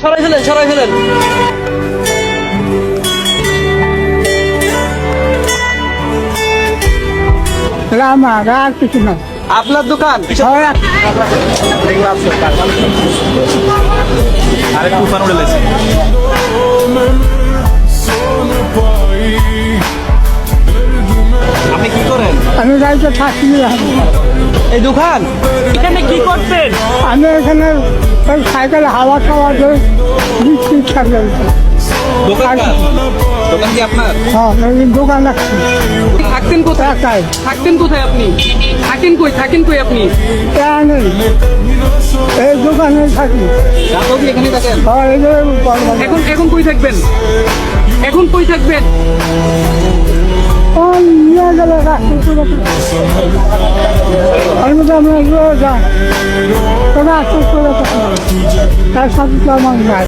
সরাই ফেলেন, সরাই ফেলেন। রামা আর কিছু না। আপনার দোকান? আরেকটু উফান উড়ে লেছে। আপনি কি করেন? আমি গাড়িতে থাকি। এই দোকান এখানে কি করতেন? আমি এখানে ওই সাইকেল হাওয়া খাওয়া দিয়ে বিক্রি থাকবে। দোকান কার? দোকান কি আপনার? হ্যাঁ, এই দোকান রাখছি। থাকতেন কোথায়? একাই। থাকতেন কোথায় আপনি? থাকেন কই? থাকেন কই আপনি? তা নেই, এই দোকানে থাকি। রাতেও কি এখানে থাকেন? হ্যাঁ, এই যে এখন এখন কই থাকবেন? এখন কই থাকবেন? নিয়ে গেলে আমি তো আমরা যাই, তবে আস্তে আস্তে তার সাথে তো আমার নাই।